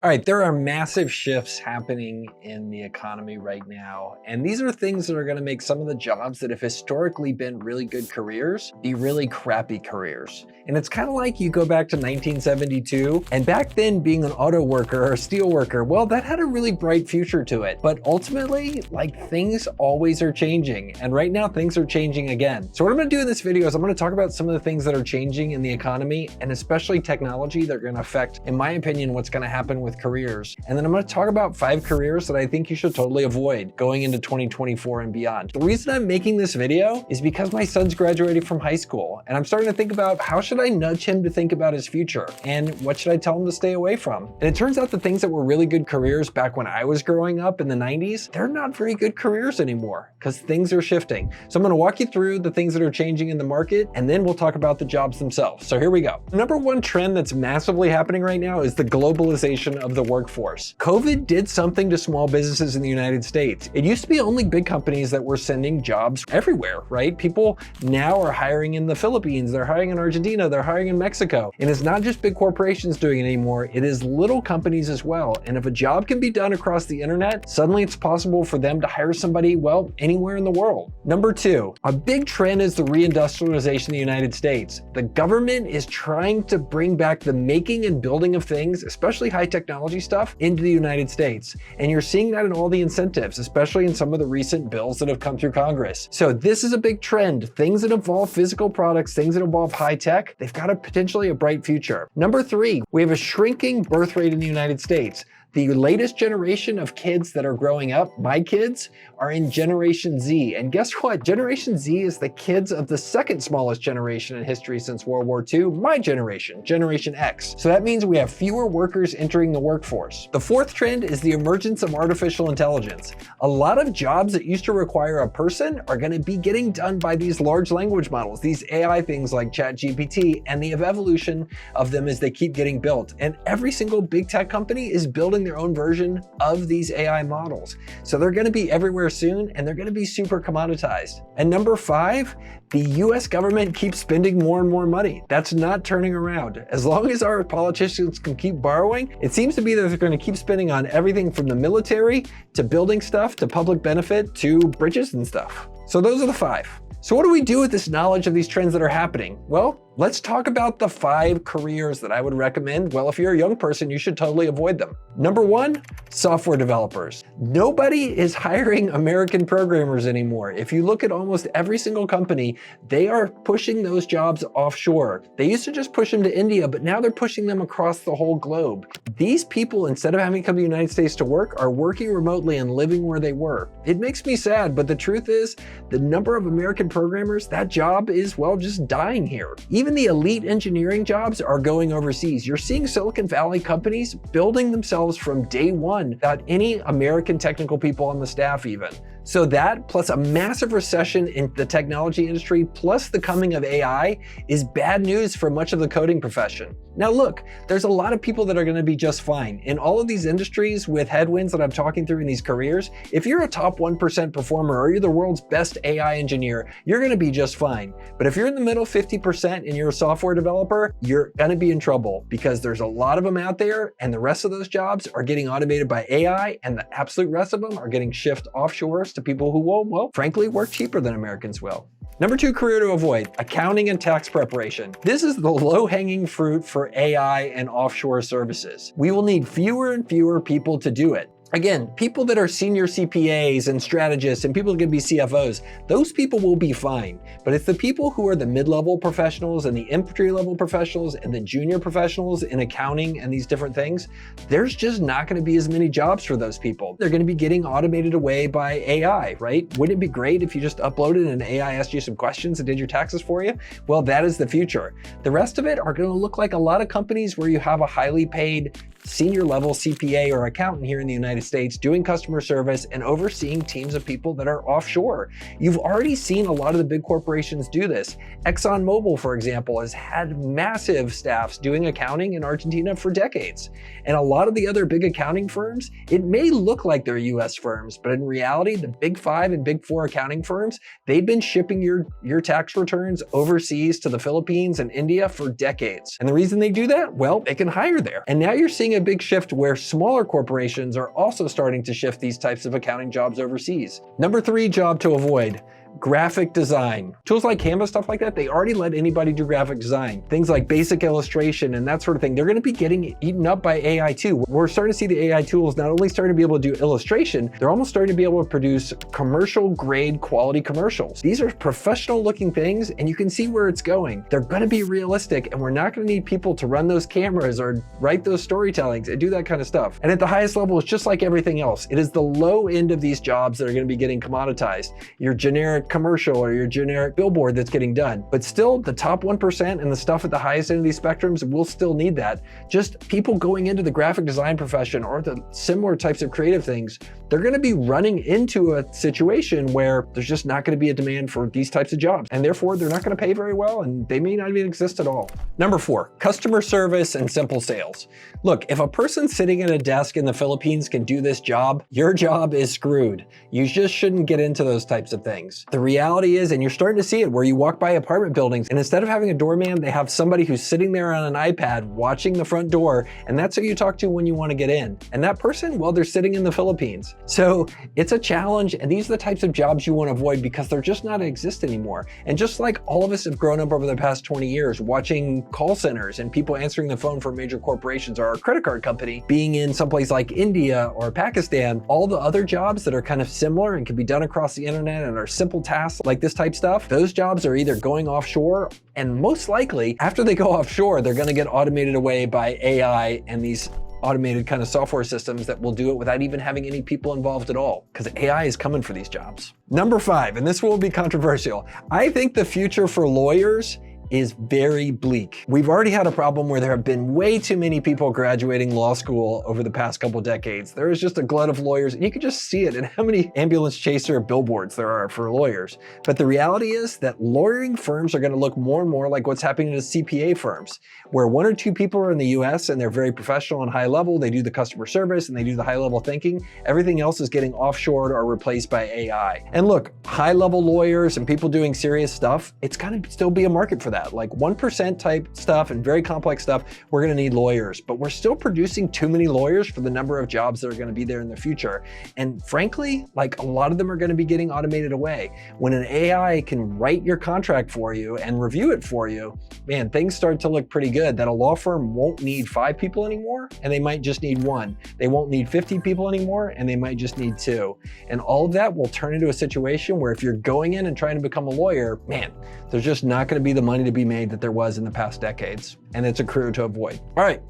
All right, there are massive shifts happening in the economy right now, and these are things that are going to make some of the jobs that have historically been really good careers be really crappy careers. And it's kind of like you go back to 1972, and back then being an auto worker or a steel worker, well, that had a really bright future to it. But ultimately, things always are changing, and right now things are changing again. So what I'm going to do in this video is I'm going to talk about some of the things that are changing in the economy, and especially technology that are going to affect, in my opinion, what's going to happen with careers. And then I'm going to talk about 5 careers that I think you should totally avoid going into 2024 and beyond. The reason I'm making this video is because my son's graduating from high school, and I'm starting to think about how should I nudge him to think about his future, and what should I tell him to stay away from? And it turns out the things that were really good careers back when I was growing up in the 90s, they're not very good careers anymore because things are shifting. So I'm going to walk you through the things that are changing in the market, and then we'll talk about the jobs themselves. So here we go. The number one trend that's massively happening right now is the globalization of the workforce. COVID did something to small businesses in the United States. It used to be only big companies that were sending jobs everywhere, right? People now are hiring in the Philippines, they're hiring in Argentina, they're hiring in Mexico. And it's not just big corporations doing it anymore, it is little companies as well. And if a job can be done across the internet, suddenly it's possible for them to hire somebody, well, anywhere in the world. Number 2, a big trend is the re-industrialization of the United States. The government is trying to bring back the making and building of things, especially high technology stuff, into the United States. And you're seeing that in all the incentives, especially in some of the recent bills that have come through Congress. So this is a big trend. Things that involve physical products, things that involve high tech, they've got potentially a bright future. Number 3, we have a shrinking birth rate in the United States. The latest generation of kids that are growing up, my kids, are in Generation Z. And guess what? Generation Z is the kids of the second smallest generation in history since World War II, my generation, Generation X. So that means we have fewer workers entering the workforce. The 4th trend is the emergence of artificial intelligence. A lot of jobs that used to require a person are going to be getting done by these large language models, these AI things like ChatGPT, and the evolution of them as they keep getting built. And every single big tech company is building their own version of these AI models. So they're going to be everywhere soon, and they're going to be super commoditized. And number 5, the US government keeps spending more and more money. That's not turning around. As long as our politicians can keep borrowing, it seems to be that they're going to keep spending on everything from the military to building stuff to public benefit to bridges and stuff. So those are the 5. So what do we do with this knowledge of these trends that are happening? Well, let's talk about the 5 careers that I would recommend. Well, if you're a young person, you should totally avoid them. Number 1, software developers. Nobody is hiring American programmers anymore. If you look at almost every single company, they are pushing those jobs offshore. They used to just push them to India, but now they're pushing them across the whole globe. These people, instead of having to come to the United States to work, are working remotely and living where they were. It makes me sad, but the truth is, the number of American programmers, that job is, well, just dying here. Even the elite engineering jobs are going overseas. You're seeing Silicon Valley companies building themselves from day one without any American technical people on the staff even. So that, plus a massive recession in the technology industry, plus the coming of AI, is bad news for much of the coding profession. Now look, there's a lot of people that are going to be just fine. In all of these industries with headwinds that I'm talking through in these careers, if you're a top 1% performer or you're the world's best AI engineer, you're going to be just fine. But if you're in the middle 50% and you're a software developer, you're going to be in trouble because there's a lot of them out there, and the rest of those jobs are getting automated by AI, and the absolute rest of them are getting shifted offshore to people who will, well, frankly, work cheaper than Americans will. Number 2 career to avoid, accounting and tax preparation. This is the low-hanging fruit for AI and offshore services. We will need fewer and fewer people to do it. Again, people that are senior CPAs and strategists and people that can be CFOs, those people will be fine. But it's the people who are the mid-level professionals and the entry-level professionals and the junior professionals in accounting and these different things, there's just not going to be as many jobs for those people. They're going to be getting automated away by AI, right? Wouldn't it be great if you just uploaded and AI asked you some questions and did your taxes for you? Well, that is the future. The rest of it are going to look like a lot of companies where you have a highly paid senior level CPA or accountant here in the United States doing customer service and overseeing teams of people that are offshore. You've already seen a lot of the big corporations do this. ExxonMobil, for example, has had massive staffs doing accounting in Argentina for decades. And a lot of the other big accounting firms, it may look like they're US firms, but in reality, the big 5 and big 4 accounting firms, they've been shipping your tax returns overseas to the Philippines and India for decades. And the reason they do that, well, they can hire there. And now you're seeing seeing a big shift where smaller corporations are also starting to shift these types of accounting jobs overseas. Number 3 job to avoid: graphic design. Tools like Canva, stuff like that, they already let anybody do graphic design. Things like basic illustration and that sort of thing, they're gonna be getting eaten up by AI too. We're starting to see the AI tools not only starting to be able to do illustration, they're almost starting to be able to produce commercial grade quality commercials. These are professional looking things and you can see where it's going. They're gonna be realistic and we're not gonna need people to run those cameras or write those storytellings and do that kind of stuff. And at the highest level, it's just like everything else. It is the low end of these jobs that are gonna be getting commoditized. Your generic commercial or your generic billboard that's getting done. But still, the top 1% and the stuff at the highest end of these spectrums will still need that. Just people going into the graphic design profession or the similar types of creative things, they're gonna be running into a situation where there's just not gonna be a demand for these types of jobs. And therefore, they're not gonna pay very well and they may not even exist at all. Number 4, customer service and simple sales. Look, if a person sitting at a desk in the Philippines can do this job, your job is screwed. You just shouldn't get into those types of things. The reality is, and you're starting to see it where you walk by apartment buildings and instead of having a doorman, they have somebody who's sitting there on an iPad watching the front door, and that's who you talk to when you want to get in. And that person, well, they're sitting in the Philippines. So it's a challenge, and these are the types of jobs you want to avoid because they're just not exist anymore. And just like all of us have grown up over the past 20 years watching call centers and people answering the phone for major corporations or a credit card company being in someplace like India or Pakistan, all the other jobs that are kind of similar and can be done across the internet and are simple tasks like this type stuff, those jobs are either going offshore, and most likely after they go offshore, they're going to get automated away by AI and these automated kind of software systems that will do it without even having any people involved at all, because AI is coming for these jobs. Number 5, and this will be controversial. I think the future for lawyers is very bleak. We've already had a problem where there have been way too many people graduating law school over the past couple decades. There is just a glut of lawyers, and you can just see it in how many ambulance chaser billboards there are for lawyers. But the reality is that lawyering firms are gonna look more and more like what's happening to CPA firms, where 1 or 2 people are in the US and they're very professional and high level, they do the customer service and they do the high level thinking. Everything else is getting offshored or replaced by AI. And look, high level lawyers and people doing serious stuff, it's gonna still be a market for that. Like 1% type stuff and very complex stuff, we're gonna need lawyers, but we're still producing too many lawyers for the number of jobs that are gonna be there in the future. And frankly, like a lot of them are gonna be getting automated away. When an AI can write your contract for you and review it for you, man, things start to look pretty good that a law firm won't need 5 people anymore, and they might just need 1. They won't need 50 people anymore, and they might just need 2. And all of that will turn into a situation where if you're going in and trying to become a lawyer, man, there's just not gonna be the money to be made that there was in the past decades. And it's a career to avoid. All right,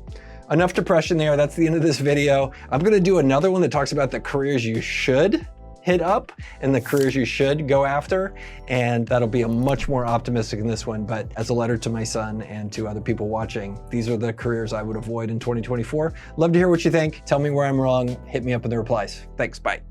enough depression there. That's the end of this video. I'm gonna do another one that talks about the careers you should hit up and the careers you should go after. And that'll be a much more optimistic than this one, but as a letter to my son and to other people watching, these are the careers I would avoid in 2024. Love to hear what you think. Tell me where I'm wrong. Hit me up in the replies. Thanks, bye.